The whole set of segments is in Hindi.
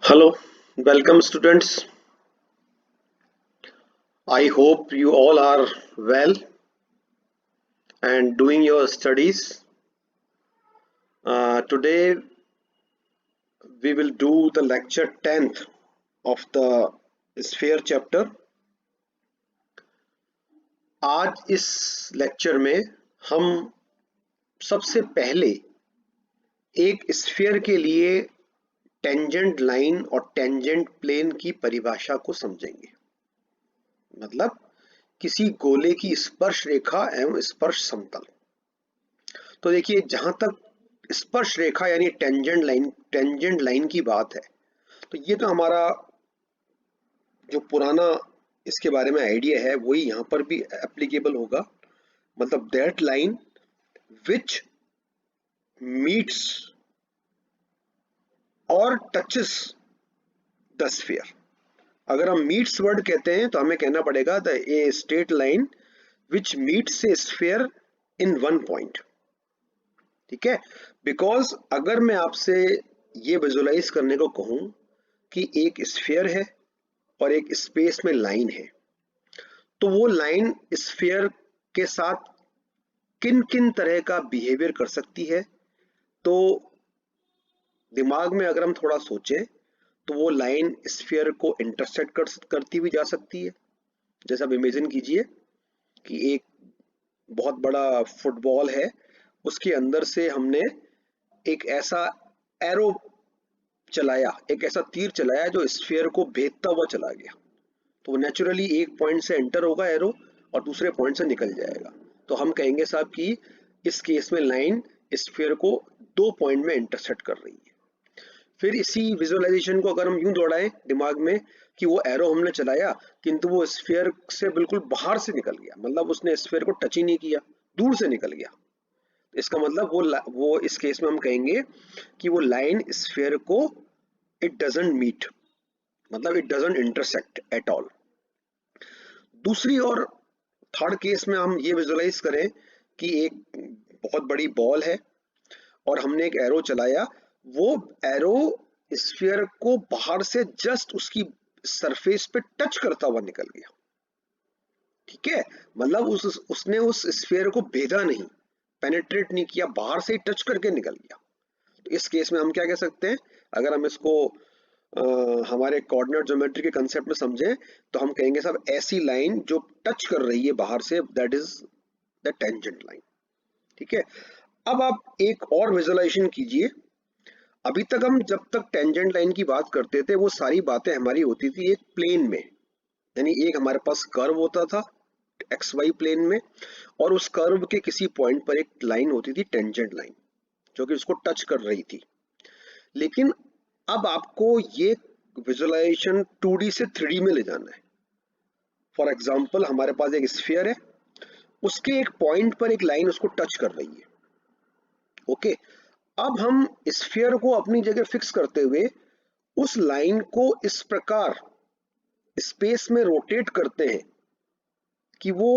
Hello, welcome students. I hope you all are well and doing your studies. Today we will do the lecture 10th of the sphere chapter. आज इस लेक्चर में हम सबसे पहले एक स्फीयर के लिए टेंजेंट लाइन और टेंजेंट प्लेन की परिभाषा को समझेंगे। मतलब किसी गोले की स्पर्श रेखा एवं स्पर्श समतल। तो देखिए, जहां तक स्पर्श रेखा यानी टेंजेंट लाइन की बात है, तो ये तो हमारा जो पुराना इसके बारे में आइडिया है वही यहाँ पर भी एप्लीकेबल होगा। मतलब दैट लाइन विच मीट्स और टचेस द स्फीयर। अगर हम मीट्स वर्ड कहते हैं तो हमें कहना पड़ेगा the a straight line which meets A sphere in one point. ठीक है, बिकॉज अगर मैं आपसे ये विजुलाइज करने को कहूं कि एक स्फीयर है और एक स्पेस में लाइन है, तो वो लाइन स्फीयर के साथ किन किन तरह का बिहेवियर कर सकती है, तो दिमाग में अगर हम थोड़ा सोचें तो वो लाइन स्फीयर को इंटरसेक्ट करती हुई जा सकती है। जैसे आप इमेजिन कीजिए कि एक बहुत बड़ा फुटबॉल है, उसके अंदर से हमने एक ऐसा एरो चलाया, एक ऐसा तीर चलाया जो स्फीयर को भेदता हुआ चला गया, तो नेचुरली एक पॉइंट से एंटर होगा एरो और दूसरे पॉइंट से निकल जाएगा। तो हम कहेंगे साहब कि इस केस में लाइन स्फीयर को दो पॉइंट में इंटरसेक्ट कर रही है। फिर इसी विजुअलाइजेशन को अगर हम यूं दौड़ाएं दिमाग में कि वो एरो हमने चलाया किंतु वो स्फीयर से बिल्कुल बाहर से निकल गया, मतलब उसने स्फीयर को टच ही नहीं किया, दूर से निकल गया। इसका मतलब वो इस केस में हम कहेंगे कि वो लाइन स्फीयर को इट डजंट मीट, मतलब it doesn't intersect at all. दूसरी और थर्ड केस में हम ये विजुलाइज करें कि एक बहुत बड़ी बॉल है और हमने एक एरो चलाया, वो एरो स्फीयर को बाहर से जस्ट उसकी सरफेस पे टच करता हुआ निकल गया। ठीक है, मतलब उसने उस स्फीयर को भेदा नहीं, पेनिट्रेट नहीं किया, बाहर से ही टच करके निकल गया। तो इस केस में हम क्या कह सकते हैं, अगर हम इसको हमारे कोऑर्डिनेट ज्योमेट्री के कंसेप्ट में समझें तो हम कहेंगे साहब ऐसी लाइन जो टच कर रही है बाहर से, that is the tangent line. ठीक है, अब आप एक और विजुअलाइजेशन कीजिए। अभी तक हम जब तक टेंजेंट लाइन की बात करते थे वो सारी बातें हमारी होती थी एक प्लेन में, यानी एक हमारे पास कर्व होता था एक्स वाई प्लेन में, और उस कर्व के किसी पॉइंट पर एक लाइन होती थी टेंजेंट लाइन जो कि उसको टच कर रही थी। लेकिन अब आपको ये विजुअलाइजेशन 2D से 3D में ले जाना है। फॉर एग्जाम्पल, हमारे पास एक स्फीयर है, उसके एक पॉइंट पर एक लाइन उसको टच कर रही है। ओके, अब हम स्फीयर को अपनी जगह फिक्स करते हुए उस लाइन को इस प्रकार स्पेस में रोटेट करते हैं कि वो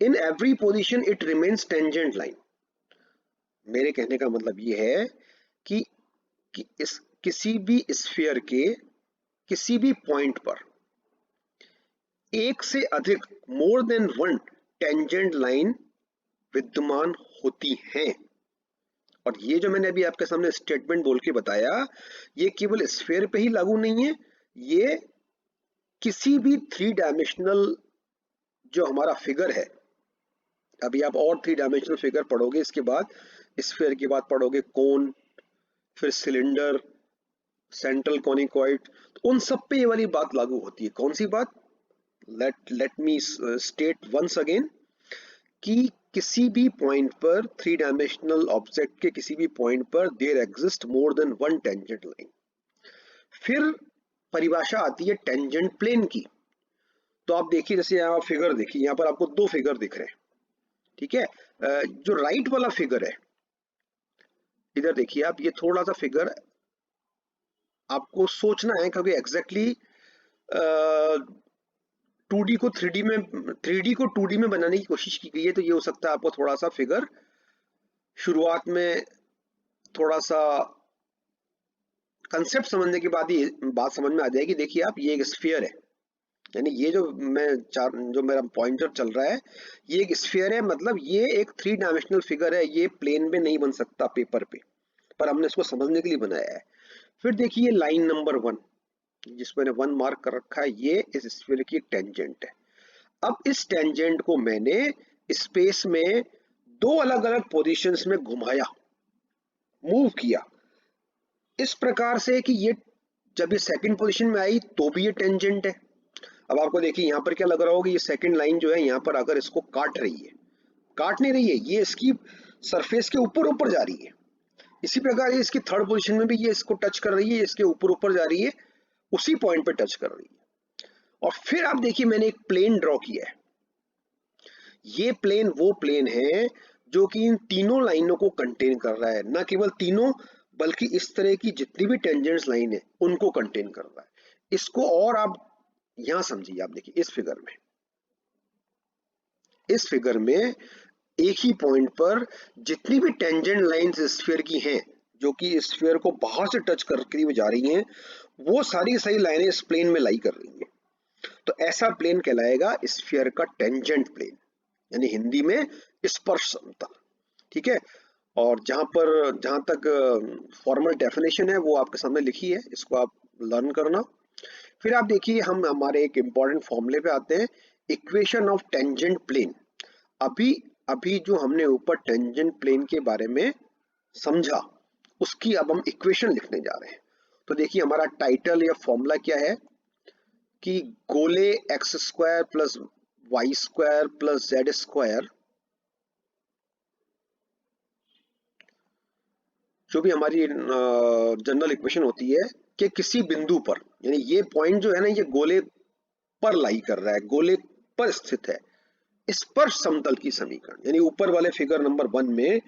in every position it remains tangent line. मेरे कहने का मतलब ये है कि इस किसी भी स्फीयर के किसी भी पॉइंट पर एक से अधिक मोर देन वन टेंजेंट लाइन विद्यमान होती हैं। और ये जो मैंने अभी आपके सामने स्टेटमेंट बोल के बताया, ये केवल स्फीयर पे ही लागू नहीं है, ये किसी भी थ्री डायमेंशनल जो हमारा फिगर है, अभी आप और थ्री डायमेंशनल फिगर पढ़ोगे, इसके बाद स्फीयर के बाद पढ़ोगे कोन, फिर सिलेंडर, सेंट्रल कॉनिकॉइड, तो उन सब पे ये वाली बात लागू होती है। कौन सी बात? Let me state once again कि किसी भी पॉइंट पर थ्री डायमेंशनल ऑब्जेक्ट के किसी भी पॉइंट पर there exist more than one tangent line. फिर परिभाषा आती है टेंजेंट प्लेन की। तो आप देखिए, जैसे यहाँ फिगर देखिए, यहाँ पर आपको दो फिगर दिख रहे हैं। ठीक है, जो राइट वाला फिगर है, इधर देखिए आप, ये थोड़ा सा फिगर आपको सोचना है क्योंकि एग्जैक्टली 2D को 3D में, 3D को 2D में बनाने की कोशिश की गई है, तो ये हो सकता है आपको थोड़ा सा फिगर शुरुआत में थोड़ा सा कंसेप्ट समझने के बाद ये बात समझ में आ जाएगी। देखिए आप, ये एक स्फीयर है, यानी ये जो मेरा पॉइंटर चल रहा है ये एक स्फीयर है, मतलब ये एक 3 डायमेंशनल फिगर है, ये प्लेन में नहीं बन सकता पेपर पे, पर हमने इसको समझने के लिए बनाया है। फिर देखिए लाइन नंबर 1 जिसको मैंने 1 मार्क कर रखा है, ये इस स्फीयर की टेंजेंट है। अब इस टेंजेंट को मैंने स्पेस में 2 अलग अलग पोजीशंस में घुमाया, मूव किया इस प्रकार से कि ये जब ये सेकंड पोजीशन में आई तो भी ये टेंजेंट है। अब आपको देखिए यहाँ पर क्या लग रहा होगा, ये सेकंड लाइन जो है यहाँ पर अगर इसको काट रही है, काट नहीं रही है, ये इसकी सरफेस के ऊपर ऊपर जा रही है। इसी प्रकार ये इसकी थर्ड पोजीशन में भी ये इसको टच कर रही है, इसके ऊपर ऊपर जा रही है, उसी पॉइंट पे टच कर रही है। और फिर आप देखिए मैंने एक प्लेन ड्रॉ किया है, ये प्लेन वो प्लेन है जो कि इन तीनों लाइनों को कंटेन कर रहा है, न केवल तीनों बल्कि इस तरह की जितनी भी टेंजेंट्स लाइन है उनको कंटेन कर रहा है। इसको और आप यहां समझिए, आप देखिए इस फिगर में एक ही पॉइंट पर जितनी भी टेंजेंट लाइंस स्फीयर की हैं जो कि स्फीयर को बाहर से टच करके हुए जा रही हैं, वो सारी सही लाइनें इस प्लेन में लाई कर रही हैं। तो ऐसा प्लेन कहलाएगा स्फीयर का टेंजेंट प्लेन, यानी हिंदी में स्पर्श समतल। ठीक है, और जहां तक फॉर्मल डेफिनेशन है वो आपके सामने लिखी है, इसको आप लर्न करना। फिर आप देखिए हम हमारे एक इंपॉर्टेंट फॉर्मूले पे आते हैं, इक्वेशन ऑफ टेंजेंट प्लेन। अभी अभी जो हमने ऊपर टेंजेंट प्लेन के बारे में समझा, उसकी अब हम इक्वेशन लिखने जा रहे हैं। तो देखिए हमारा टाइटल या फॉर्मूला क्या है कि गोले X square plus Y square plus Z square, जो भी हमारी जनरल इक्वेशन होती है कि किसी बिंदु पर, यानी ये पॉइंट जो है ना, ये गोले पर लाई कर रहा है, गोले पर स्थित है, स्पर्श समतल की समीकरण। यानी ऊपर वाले फिगर नंबर 1 में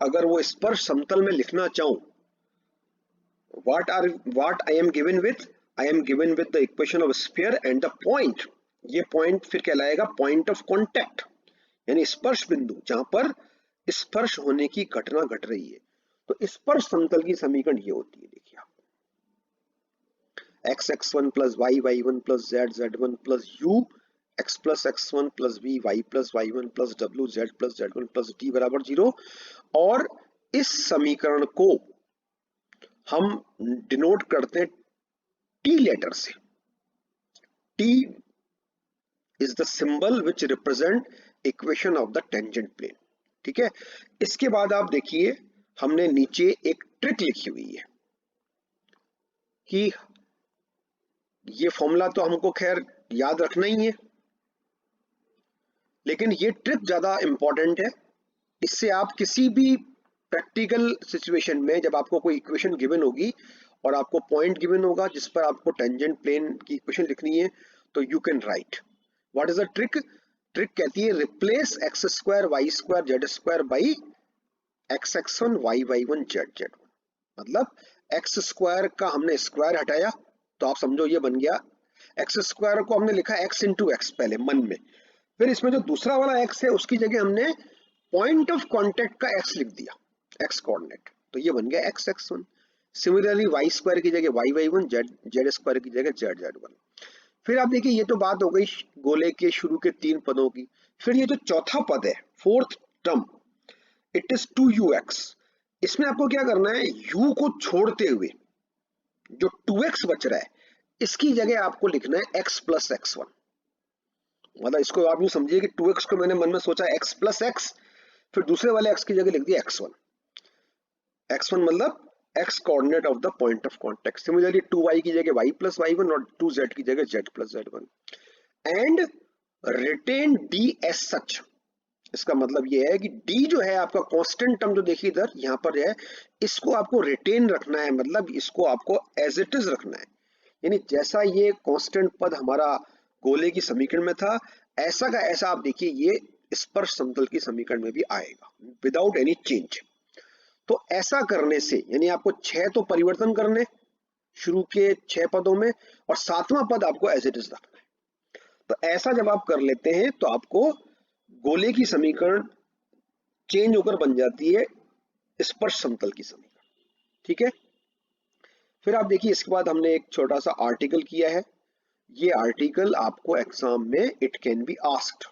अगर वो स्पर्श समतल में लिखना चाहूं, what I am given with, I am given with the equation of sphere and the point। ये पॉइंट फिर कहलाएगा पॉइंट ऑफ कांटेक्ट, यानी स्पर्श बिंदु जहां पर स्पर्श होने की घटना घट रही है। तो स्पर्श समतल की समीकरण ये होती है, देखिए आप, x(x1) plus y(y1) plus z(z1) plus u x plus x1 plus v y plus y1 plus w z plus z1 plus d बराबर 0। और इस समीकरण को हम डिनोट करते हैं टी लेटर से। T is the symbol which represent equation of the tangent plane. ठीक है, इसके बाद आप देखिए हमने नीचे एक ट्रिक लिखी हुई है कि ये फॉर्मूला तो हमको खैर याद रखना ही है, लेकिन ये ट्रिक ज्यादा इंपॉर्टेंट है। इससे आप किसी भी प्रैक्टिकल सिचुएशन में जब आपको कोई इक्वेशन गिवन होगी और आपको पॉइंट गिवन होगा जिस पर आपको टेंजेंट प्लेन की इक्वेशन लिखनी है, तो you can write what is the trick. Trick कहती है replace X square Y square Z square by x(x1) y(y1) z(z1)। मतलब एक्स स्क्वायर का हमने स्क्वायर हटाया, तो आप समझो ये बन गया एक्स स्क्वायर को हमने लिखा x इंटू एक्स पहले मन में, फिर इसमें जो दूसरा वाला x है उसकी जगह हमने पॉइंट ऑफ कांटेक्ट का x लिख दिया, x कोऑर्डिनेट, तो ये बन गया x(x1)। सिमिलरली y स्क्वायर की जगह y(y1), z स्क्वायर की जगह z(z1)। फिर आप देखिए ये तो बात हो गई गोले के शुरू के 3 पदों की। फिर ये जो चौथा पद है, fourth term, it is 2ux। इसमें आपको क्या करना है, u को छोड़ते हुए जो 2x बच रहा है इसकी जगह आपको लिखना है x प्लस x1। मतलब इसको आप यूं समझिए कि 2x को मैंने मन में सोचा x प्लस x, फिर दूसरे वाले x की जगह लिख दिया x1। x1 मतलब x coordinate of the point of contact. Similarly 2y की जगह y प्लस y1 और 2z की जगह z plus z1। And written d as such. इसका मतलब ये है कि d जो है आपका कांस्टेंट टर्म जो देखिए इधर यहाँ पर है, इसको आपको रिटेन रखना है, मतलब इसको आपको एज इट इज रखना है। यानी जैसा ये कांस्टेंट पद हमारा गोले की समीकरण में था, ऐसा का ऐसा आप देखिए ये स्पर्श समतल की समीकरण में भी आएगा विदाउट एनी चेंज। तो ऐसा करने से यानी आपको 6 तो परिवर्तन करने शुरू के 6 पदों में, और 7वां पद आपको एज इट इज रखना है। तो ऐसा जब आप कर लेते हैं तो आपको गोले की समीकरण चेंज होकर बन जाती है स्पर्श समतल की समीकरण। ठीक है, फिर आप देखिए इसके बाद हमने एक छोटा सा आर्टिकल किया है। ये आर्टिकल आपको एग्जाम में इट कैन बी आस्क्ड,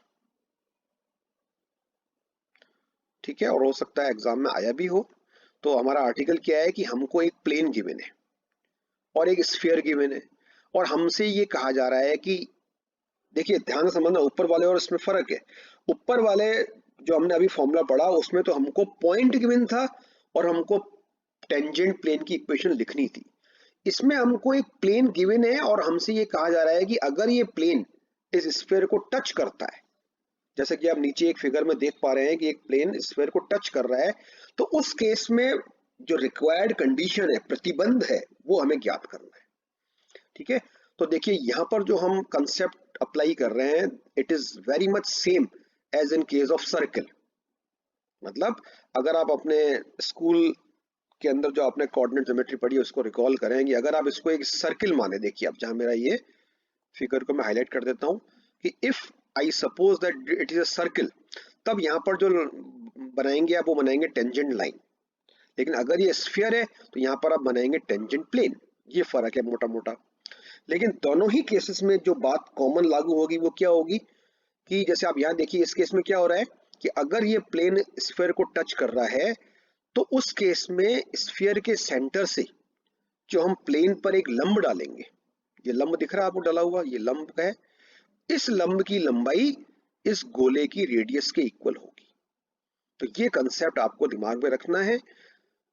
ठीक है, और हो सकता है एग्जाम में आया भी हो। तो हमारा आर्टिकल क्या है कि हमको एक प्लेन गिवन है और एक स्फीयर गिवन है, और हमसे ये कहा जा रहा है कि देखिए ध्यान से समझना, ऊपर वाले और इसमें फर्क है। ऊपर वाले जो हमने अभी फॉर्मूला पढ़ा उसमें तो हमको पॉइंट गिवन था और हमको टेंजेंट प्लेन की इक्वेशन लिखनी थी। इसमें हमको एक प्लेन गिवन है और हमसे ये कहा जा रहा है कि अगर ये प्लेन इस स्फीयर को टच करता है, जैसे कि आप नीचे एक फिगर में देख पा रहे हैं कि एक प्लेन स्फीयर को टच कर रहा है, तो उस केस में जो रिक्वायर्ड कंडीशन है, प्रतिबंध है, वो हमें ज्ञात करना है। ठीक है, तो देखिए यहाँ पर जो हम कंसेप्ट अप्लाई कर रहे हैं, it is very much same as in case of circle. मतलब अगर आप अपने स्कूल के अंदर जो आपने कोऑर्डिनेट ज्योमेट्री पढ़ी है उसको रिकॉल करें कि अगर आप इसको एक सर्किल माने, देखिए अब जहां मेरा ये फिगर को मैं हाईलाइट कर देता हूं कि if I suppose that it is a circle, तब यहाँ पर जो बनाएंगे आप वो बनाएंगे टेंजेंट लाइन। लेकिन अगर ये स्फीयर है तो यहाँ पर आप बनाएंगे टेंजेंट प्लेन। ये फर्क है मोटा मोटा। लेकिन दोनों ही केसेस में जो बात कॉमन लागू होगी वो क्या होगी कि जैसे आप यहाँ देखिए इस केस में क्या हो रहा है कि अगर ये प्लेन स्फीयर को टच कर रहा है तो उस केस में स्फीयर के सेंटर से जो हम प्लेन पर एक लंब डालेंगे, ये लंब दिख रहा है आपको डला हुआ, ये लंब है, इस लंब की लंबाई इस गोले की रेडियस के इक्वल होगी। तो ये कंसेप्ट आपको दिमाग में रखना है।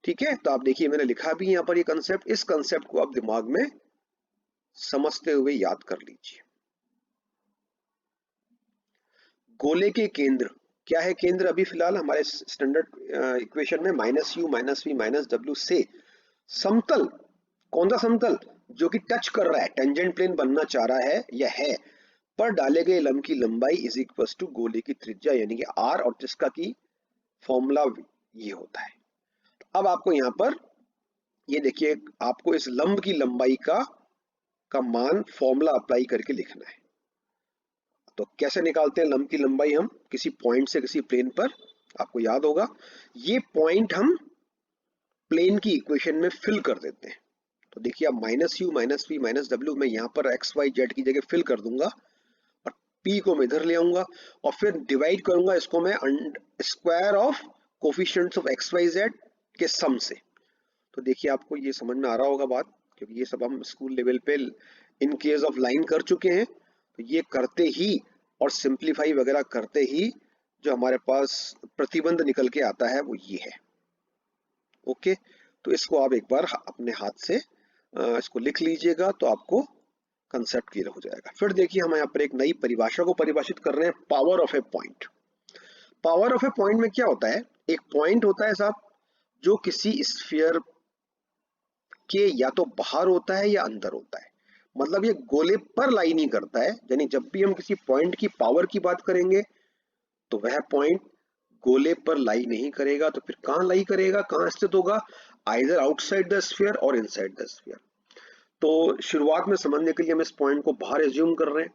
ठीक है, तो आप देखिए मैंने लिखा भी यहाँ पर ये कंसेप्ट, इस कंसेप्ट को आप दिमाग में समझते हुए याद कर लीजिए। गोले के केंद्र क्या है? केंद्र अभी फिलहाल हमारे स्टैंडर्ड इक्वेशन में minus U minus V minus W से समतल, कौन सा समतल? जो कि टच कर रहा है, टेंजेंट प्लेन बनना चाह रहा है या है, पर डाले गए लंब की लंबाई इज इक्वल टू गोले की त्रिज्या यानी कि आर, और जिसका की फॉर्मूला ये होता है। अब आपको यहाँ पर ये देखिए आपको इस लंब की लंबाई का मान फॉर्मूला अप्लाई करके लिखना है। तो कैसे निकालते हैं लंब की लंबाई? हम किसी पॉइंट से किसी प्लेन पर, आपको याद होगा ये पॉइंट हम प्लेन की इक्वेशन में फिल कर देते हैं। तो देखिए अब minus U minus V minus W मैं यहाँ पर एक्स वाई जेड की जगह फिल कर दूंगा और पी को मैं इधर ले आऊंगा और फिर डिवाइड करूंगा इसको मैं square of coefficients of X Y Z के सम से। तो देखिए आपको ये समझ में आ रहा होगा बात, क्योंकि ये सब हम स्कूल लेवल पे इन केस ऑफ लाइन कर चुके हैं। तो ये करते ही और सिंप्लीफाई वगैरह करते ही जो हमारे पास प्रतिबंध निकल के आता है वो ये है। ओके, तो इसको आप एक बार अपने हाथ से इसको लिख लीजिएगा तो आपको कंसेप्ट क्लियर हो जाएगा। फिर देखिए हम यहाँ पर एक नई परिभाषा को परिभाषित कर रहे हैं, power of A point. Power of A point में क्या होता है? एक पॉइंट होता है साहब जो किसी स्फीयर के या तो बाहर होता है या अंदर होता है, मतलब ये गोले पर लाई नहीं करता है। यानी जब भी हम किसी पॉइंट की पावर की बात करेंगे तो वह पॉइंट गोले पर लाई नहीं करेगा, तो फिर कहां लाई करेगा, कहां स्थित होगा? आइदर आउटसाइड द स्फीयर और इनसाइड द स्फीयर। तो शुरुआत में समझने के लिए हम इस पॉइंट को बाहर एज्यूम कर रहे हैं।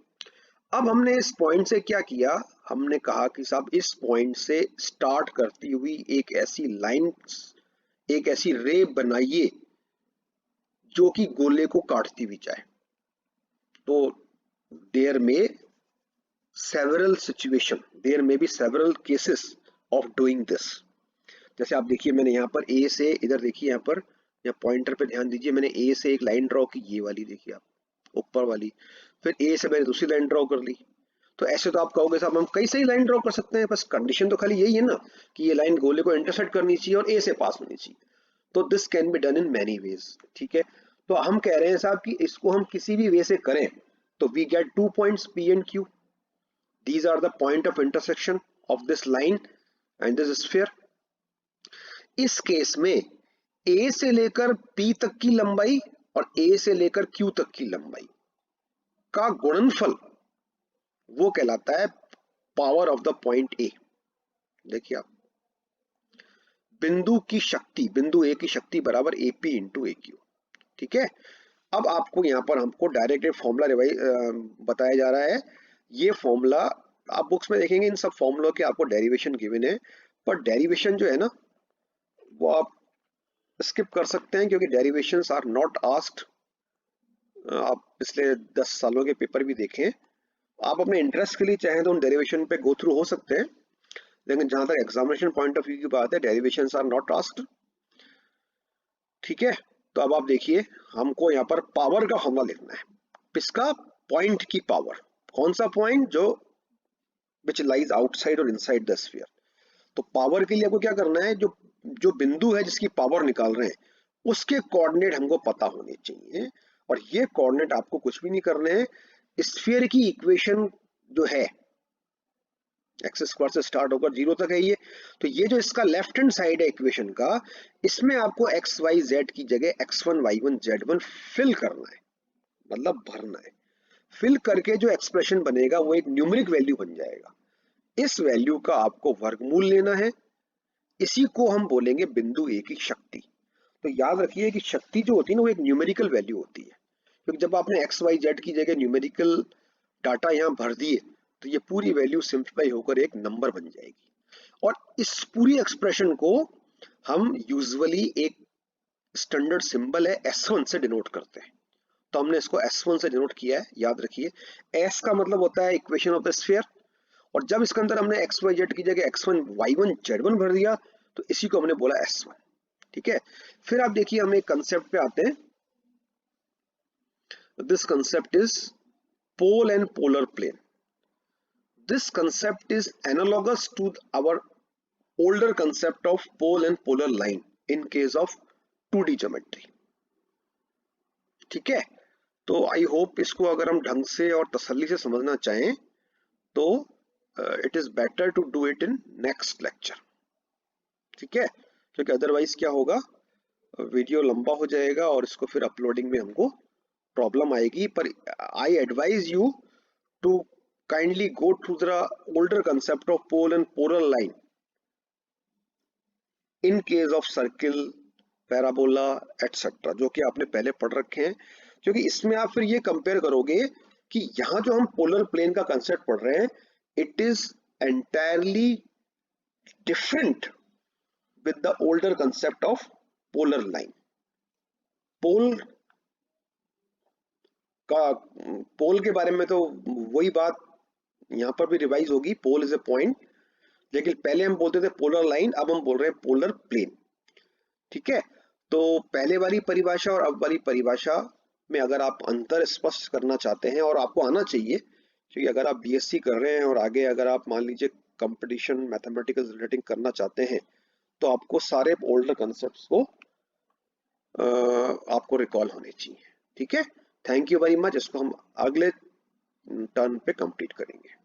अब हमने इस पॉइंट से क्या किया, हमने कहा कि साहब इस पॉइंट से स्टार्ट करती हुई एक ऐसी लाइन, एक ऐसी रे बनाइए जो कि गोले को काटती भी जाए। तो there may several situation, there may be several cases of doing this. जैसे आप देखिए मैंने यहाँ पर ए से, इधर देखिए यहाँ पर, यहाँ पॉइंटर पे ध्यान दीजिए, मैंने ए से एक लाइन ड्रॉ की, ये वाली देखिए आप ऊपर वाली, फिर ए से मैंने दूसरी लाइन ड्रॉ कर ली। तो ऐसे तो आप कहोगे साहब हम कई सारी लाइन ड्रॉ कर सकते हैं, बस कंडीशन तो खाली यही है ना कि ये लाइन गोले को इंटरसेक्ट करनी चाहिए और ए से पास होनी चाहिए। तो this can be done in many ways. ठीक है, तो हम कह रहे हैं साहब कि इसको हम किसी भी वे से करें तो we get 2 points P and Q, these are the point of intersection of this line and this sphere. इस केस में ए से लेकर पी तक की लंबाई और ए से लेकर क्यू तक की लंबाई का गुणनफल वो कहलाता है power of the point A. देखिए आप, बिंदु की शक्ति, बिंदु ए की शक्ति बराबर A P into A Q. ठीक है, अब आपको यहाँ पर हमको डायरेक्ट फॉर्मूला बताया जा रहा है। ये फॉर्मूला आप बुक्स में देखेंगे, इन सब फॉर्मूलों के आपको डेरिवेशन गिवन है, पर डेरिवेशन जो है ना वो आप स्किप कर सकते हैं क्योंकि डेरिवेशंस आर नॉट आस्क्ड। आप पिछले 10 सालों के पेपर भी देखें, आप अपने इंटरेस्ट के लिए चाहें तो उन डेरिवेशन पे गो थ्रू हो सकते हैं, लेकिन जहां तक एग्जामिनेशन पॉइंट ऑफ व्यू की बात है, डेरिवेशंस आर नॉट आस्क्ड। ठीक है, तो अब आप देखिए, हमको यहाँ पर पावर का फॉर्मूला लिखना है। किसका? पॉइंट की पावर। कौन सा पॉइंट? जो विच लाइज आउटसाइड और इनसाइड द स्फीयर। तो पावर के लिए आपको क्या करना है, जो जो बिंदु है जिसकी पावर निकाल रहे हैं उसके कोऑर्डिनेट हमको पता होने चाहिए। और ये कोऑर्डिनेट आपको कुछ भी नहीं करने हैं, स्फीयर की इक्वेशन जो है एक्स स्क्वायर से स्टार्ट होकर 0 तक है ये, तो ये जो इसका लेफ्ट हैंड साइड है इक्वेशन का, इसमें आपको एक्स वाई जेड की जगह x1 y1 z1 फिल करना है, मतलब भरना है। फिल करके जो एक्सप्रेशन बनेगा वो एक न्यूमेरिक वैल्यू बन जाएगा। इस वैल्यू का आपको वर्गमूल लेना है, इसी को हम बोलेंगे बिंदु ए की शक्ति। तो याद रखिए कि शक्ति जो होती है ना, वो एक न्यूमेरिकल वैल्यू होती है, क्योंकि जब आपने एक्स वाई जेड की जगह न्यूमेरिकल डाटा यहाँ भर दिए तो ये पूरी वैल्यू सिंप्लीफाई होकर एक नंबर बन जाएगी। और इस पूरी एक्सप्रेशन को हम यूजुअली एक स्टैंडर्ड सिंबल है S1 से डिनोट करते हैं। तो हमने इसको S1 से डिनोट किया है, याद रखिए। S का मतलब होता है इक्वेशन ऑफ द स्फीयर, और जब इसके अंदर हमने एक्स वाई जेड की जगह x1 y1 z1 भर दिया तो इसी को हमने बोला S1। ठीक है, फिर आप देखिए हम एक कंसेप्ट पे आते हैं। This concept is pole and polar plane. This concept is analogous to our older concept of pole and polar line in case of 2D geometry। ठीक है, तो आई होप इसको अगर हम ढंग से और तसल्ली से समझना चाहें तो it is better to do it in next lecture. ठीक है, क्योंकि अदरवाइज क्या होगा, वीडियो लंबा हो जाएगा और इसको फिर अपलोडिंग में हमको प्रॉब्लम आएगी। पर I advise you to kindly go through the older concept of pole and polar line in case of circle, parabola etcetera, जो कि आपने पहले पढ़ रखे हैं। क्योंकि इसमें आप फिर ये कंपेयर करोगे कि यहाँ जो हम पोलर प्लेन का कंसेप्ट पढ़ रहे हैं, it is entirely different with the older concept of polar line. Pole का पोल के बारे में तो वही बात यहाँ पर भी रिवाइज होगी, पोल इज ए पॉइंट, लेकिन पहले हम बोलते थे पोलर लाइन, अब हम बोल रहे हैं पोलर प्लेन। ठीक है, तो पहले वाली परिभाषा और अब वाली परिभाषा में अगर आप अंतर स्पष्ट करना चाहते हैं, और आपको आना चाहिए, क्योंकि अगर आप बीएससी कर रहे हैं और आगे अगर आप मान लीजिए कंपटीशन मैथमेटिकल रिलेटिंग करना चाहते हैं, तो आपको सारे ओल्डर कंसेप्ट्स को आपको रिकॉल होने चाहिए। ठीक है, थैंक यू वेरी मच। इसको हम अगले टर्न पे कंप्लीट करेंगे।